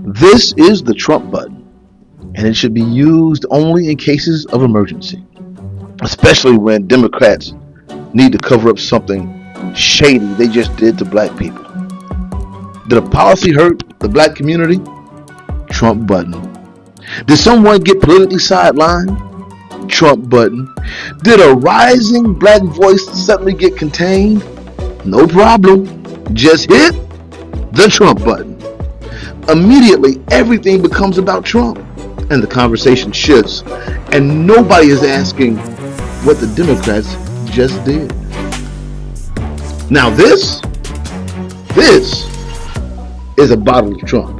This is the Trump button, and it should be used only in cases of emergency, especially when Democrats need to cover up something shady they just did to black people. Did a policy hurt the black community? Trump button. Did someone get politically sidelined? Trump button. Did a rising black voice suddenly get contained? No problem. Just hit the Trump button. Immediately, everything becomes about Trump, and the conversation shifts, and nobody is asking what the Democrats just did. Now this is a bottle of Trump.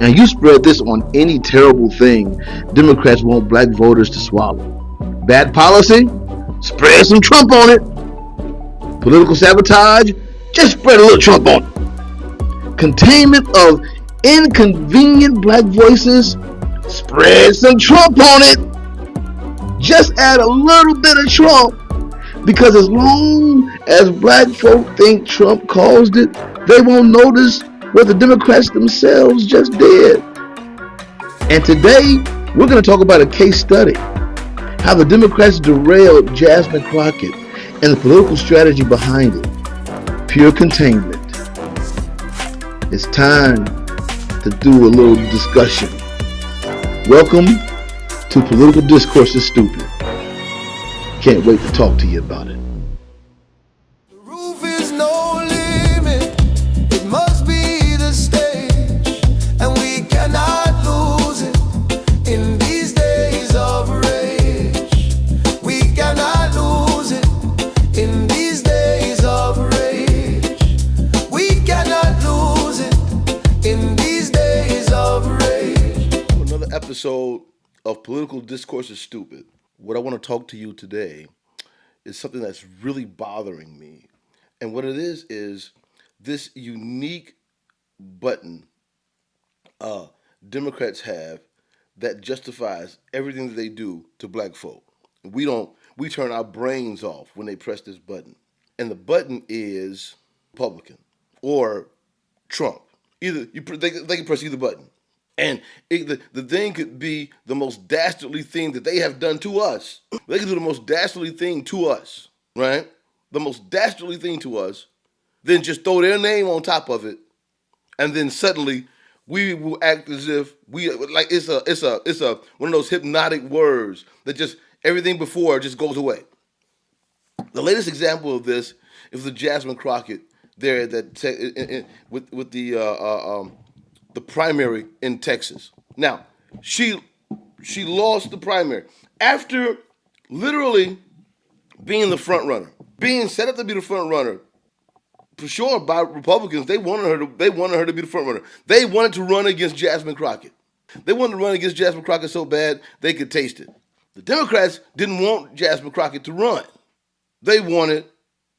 And you spread this on any terrible thing Democrats want black voters to swallow. Bad policy? Spread some Trump on it. Political sabotage? Just spread a little Trump on it. Containment of inconvenient black voices? Spread some Trump on it. Just add a little bit of Trump. Because as long as black folk think Trump caused it, they won't notice what the Democrats themselves just did. And today, we're going to talk about a case study. How the Democrats derailed Jasmine Crockett and the political strategy behind it. Pure containment. It's time to do a little discussion. Welcome to Political Discourse is Stupid. Can't wait to talk to you about it. The roof is no limit. It must be the stage, and we cannot lose it in these days of rage. We cannot lose it in these days of rage. We cannot lose it in these days of rage. Another episode of Political Discourse is Stupid. What I want to talk to you today is something that's really bothering me. And what it is this unique button Democrats have that justifies everything that they do to black folk. We turn our brains off when they press this button. And the button is Republican or Trump. They can press either button. And the thing could be the most dastardly thing that they have done to us. They can do the most dastardly thing to us, right? The most dastardly thing to us, then just throw their name on top of it, and then suddenly we will act as if it's a one of those hypnotic words that just everything before just goes away. The latest example of this is the Jasmine Crockett there with the primary in Texas. Now, she lost the primary after literally being the front runner, being set up to be the front runner. For sure, by Republicans, they wanted her to be the front runner. They wanted to run against Jasmine Crockett. They wanted to run against Jasmine Crockett so bad they could taste it. The Democrats didn't want Jasmine Crockett to run. They wanted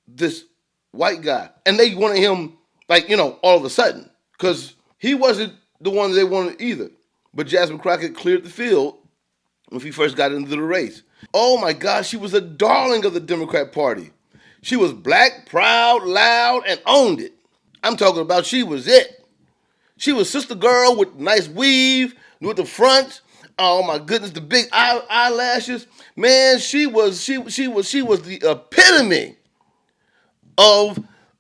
this white guy, and they wanted him all of a sudden because he wasn't the one they wanted either. But Jasmine Crockett cleared the field when he first got into the race. Oh my gosh, she was a darling of the Democrat Party. She was black, proud, loud, and owned it. I'm talking about she was it. She was sister girl with nice weave, with the front. Oh my goodness, the big eyelashes. Man, she was the epitome of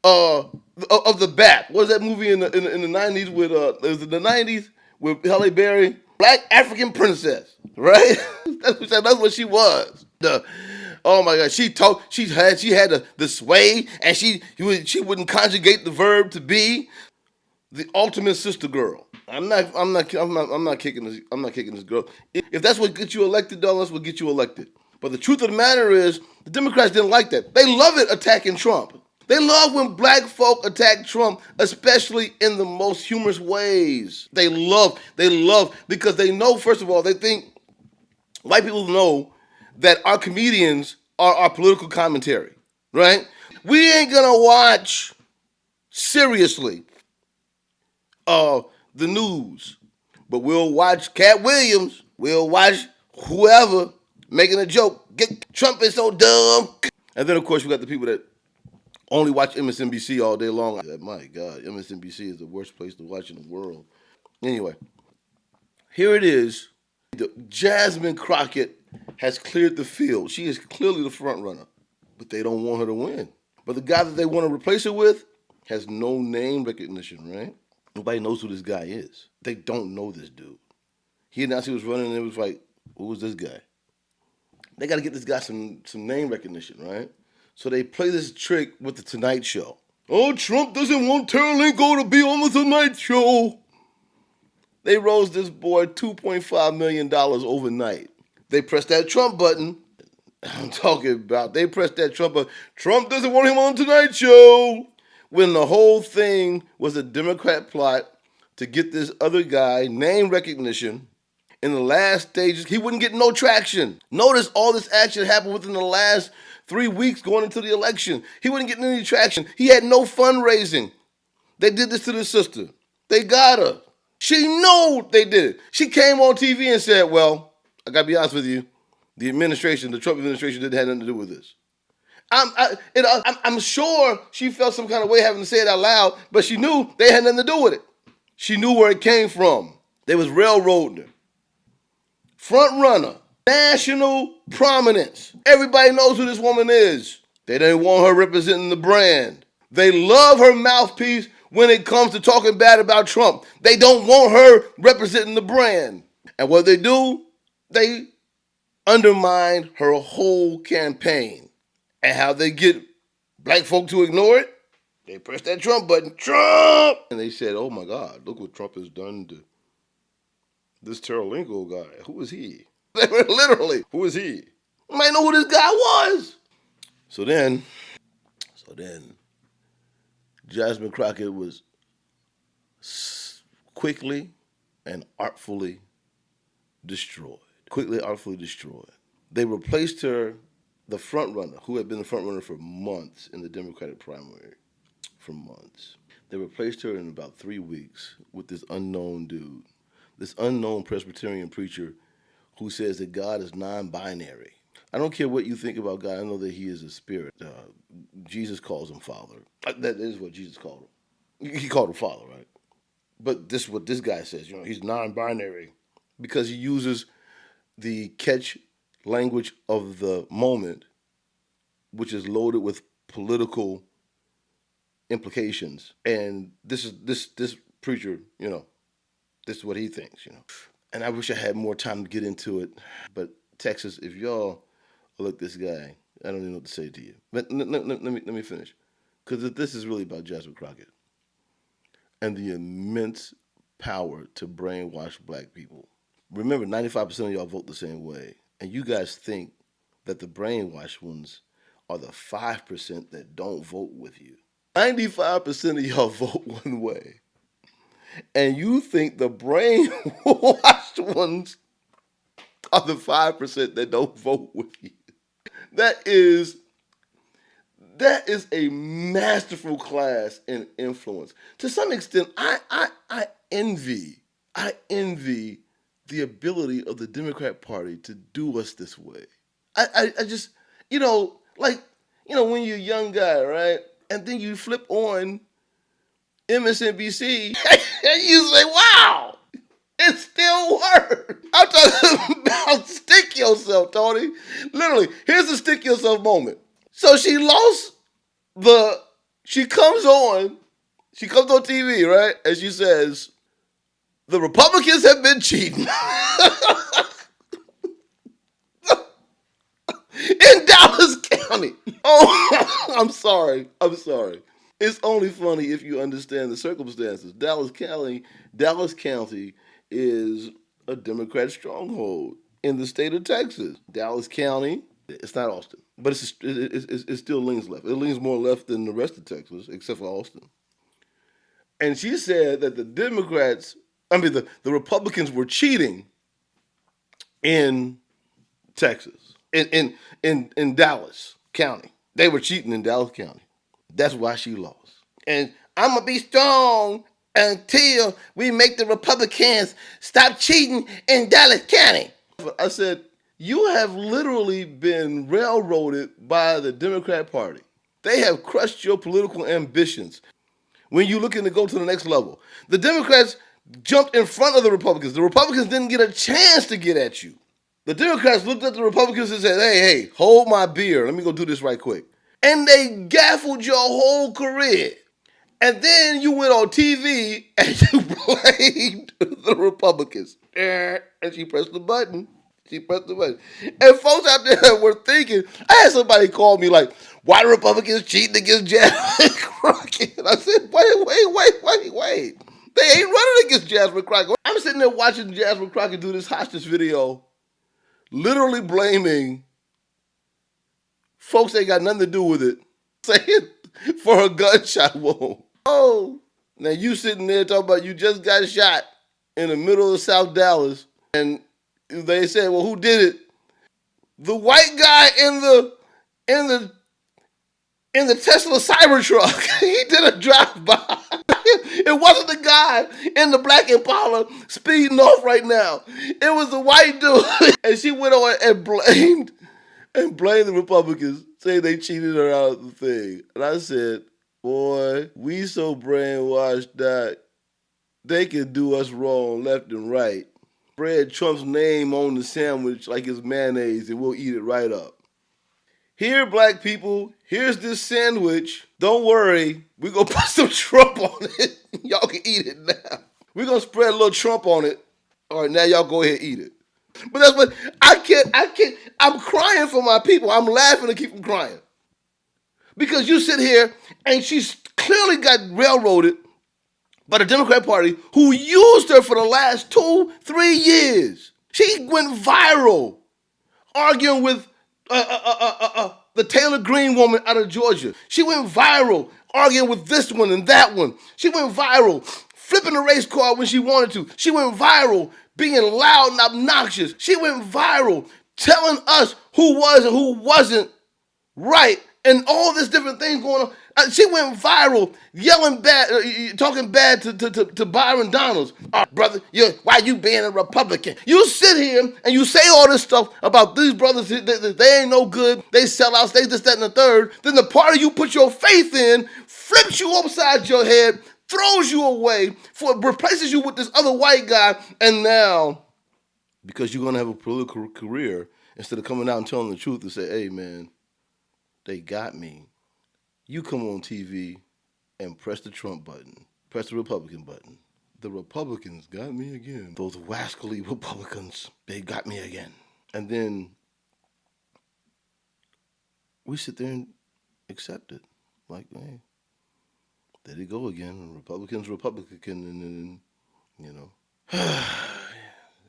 the bat. What was that movie in the 90s with was it the 90s with Halle Berry? Black African princess, right? that's what she was. Oh my God, she had the sway, and she wouldn't conjugate the verb to be the ultimate sister girl. I'm not kicking this girl. If that's what gets you elected, though, that's what gets you elected. But the truth of the matter is, the Democrats didn't like that. They love it attacking Trump. They love when black folk attack Trump, especially in the most humorous ways. They love because they know, first of all, they think white people know that our comedians are our political commentary, right? We ain't gonna watch seriously the news, but we'll watch Cat Williams, we'll watch whoever making a joke. Trump is so dumb. And then, of course, we got the people that only watch MSNBC all day long. My God, MSNBC is the worst place to watch in the world. Anyway, here it is. Jasmine Crockett has cleared the field. She is clearly the front runner, but they don't want her to win. But the guy that they want to replace her with has no name recognition, right? Nobody knows who this guy is. They don't know this dude. He announced he was running, and it was like, who was this guy? They got to get this guy some name recognition, right? So they play this trick with the Tonight Show. Oh, Trump doesn't want Teralenko to be on the Tonight Show. They rose this boy $2.5 million overnight. They pressed that Trump button. I'm talking about they pressed that Trump button. Trump doesn't want him on Tonight Show. When the whole thing was a Democrat plot to get this other guy name recognition. In the last stages, he wouldn't get no traction. Notice all this action happened within the last 3 weeks going into the election. He wouldn't get any traction. He had no fundraising. They did this to his sister. They got her. She knew they did it. She came on TV and said, well, I got to be honest with you, the administration, the Trump administration didn't have nothing to do with this. I'm sure she felt some kind of way having to say it out loud, but she knew they had nothing to do with it. She knew where it came from. They was railroading her. Front runner, national prominence. Everybody knows who this woman is. They didn't want her representing the brand. They love her mouthpiece when it comes to talking bad about Trump. They don't want her representing the brand. And what they do, they undermine her whole campaign. And how they get black folk to ignore it? They press that Trump button, Trump! And they said, oh my God, look what Trump has done to this Teralenko guy. Who is he? They were literally, who is he? You might know who this guy was. So then, Jasmine Crockett was quickly and artfully destroyed. They replaced her, the front runner, who had been the front runner for months in the Democratic primary. For months. They replaced her in about 3 weeks with this unknown dude. This unknown Presbyterian preacher who says that God is non-binary. I don't care what you think about God. I know that he is a spirit. Jesus calls him Father. That is what Jesus called him. He called him Father, right? But this is what this guy says. He's non-binary because he uses the catch language of the moment, which is loaded with political implications. And this preacher, this is what he thinks, And I wish I had more time to get into it. But Texas, if y'all look this guy, I don't even know what to say to you. But let me finish. Because this is really about Jasmine Crockett and the immense power to brainwash black people. Remember, 95% of y'all vote the same way. And you guys think that the brainwashed ones are the 5% that don't vote with you. 95% of y'all vote one way. And you think the brainwashed ones are the 5% that don't vote with you. That is a masterful class in influence. To some extent, I envy the ability of the Democrat Party to do us this way. I just, when you're a young guy, right? And then you flip on MSNBC and you say, wow, it still works. I'm talking about stick yourself, Tony. Literally, here's the stick yourself moment. So she comes on TV, right? And she says, the Republicans have been cheating. In Dallas County. Oh, I'm sorry. It's only funny if you understand the circumstances. Dallas County is a Democrat stronghold in the state of Texas. Dallas County, it's not Austin, but it still leans left. It leans more left than the rest of Texas, except for Austin. And she said that the Republicans were cheating in Texas, in Dallas County. They were cheating in Dallas County. That's why she lost. And I'm going to be strong until we make the Republicans stop cheating in Dallas County. I said, you have literally been railroaded by the Democrat Party. They have crushed your political ambitions when you're looking to go to the next level. The Democrats jumped in front of the Republicans. The Republicans didn't get a chance to get at you. The Democrats looked at the Republicans and said, hey, hold my beer. Let me go do this right quick. And they gaffled your whole career. And then you went on TV and you blamed the Republicans. And she pressed the button. And folks out there were thinking, I had somebody call me like, why the Republicans cheating against Jasmine Crockett? And I said, wait. They ain't running against Jasmine Crockett. I'm sitting there watching Jasmine Crockett do this hostage video, literally blaming folks that ain't got nothing to do with it, saying for a gunshot wound. Oh, now you sitting there talking about you just got shot in the middle of South Dallas, and they said, well, who did it? The white guy in the Tesla Cybertruck. He did a drive-by. It wasn't the guy in the black Impala speeding off right now. It was the white dude. And she went on and blamed the Republicans, saying they cheated her out of the thing. And I said, boy, we so brainwashed that they can do us wrong left and right. Spread Trump's name on the sandwich like it's mayonnaise and we'll eat it right up. Here, black people, here's this sandwich. Don't worry, we're going to put some Trump on it. Y'all can eat it now. We're going to spread a little Trump on it. All right, now y'all go ahead and eat it. But that's what, I can't, I'm crying for my people. I'm laughing to keep from crying. Because you sit here and she's clearly got railroaded by the Democrat Party, who used her for the last 2-3 years. She went viral arguing with the Taylor Greene woman out of Georgia. She went viral arguing with this one and that one. She went viral flipping the race car when she wanted to. She went viral being loud and obnoxious. She went viral telling us who was and who wasn't right and all this different things going on. She went viral yelling bad, talking bad to Byron Donalds. Oh, brother, why you being a Republican? You sit here and you say all this stuff about these brothers, they ain't no good, they sellouts, they this, that, and the third. Then the party you put your faith in flips you upside your head, throws you away, replaces you with this other white guy, and now, because you're going to have a political career, instead of coming out and telling the truth and say, hey, man, they got me. You come on TV and press the Trump button, press the Republican button. The Republicans got me again. Those wascally Republicans, they got me again. And then we sit there and accept it. Like, hey, there they go again. Republican, and you know.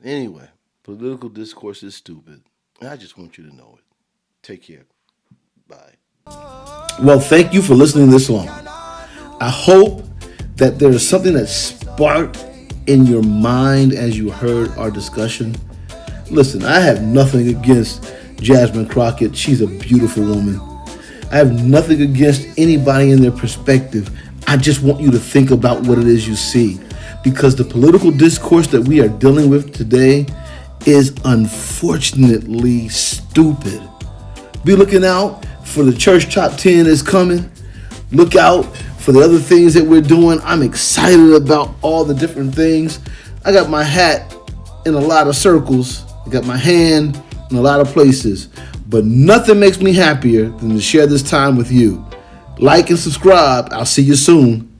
Anyway, political discourse is stupid. And I just want you to know it. Take care. Bye. Well, thank you for listening this long. I hope that there is something that sparked in your mind as you heard our discussion. Listen, I have nothing against Jasmine Crockett. She's a beautiful woman. I have nothing against anybody in their perspective. I just want you to think about what it is you see, because the political discourse that we are dealing with today is unfortunately stupid. Be looking out for the church top 10 is coming. Look out for the other things that we're doing. I'm excited about all the different things. I got my hat in a lot of circles. I got my hand in a lot of places. But nothing makes me happier than to share this time with you. Like and subscribe. I'll see you soon.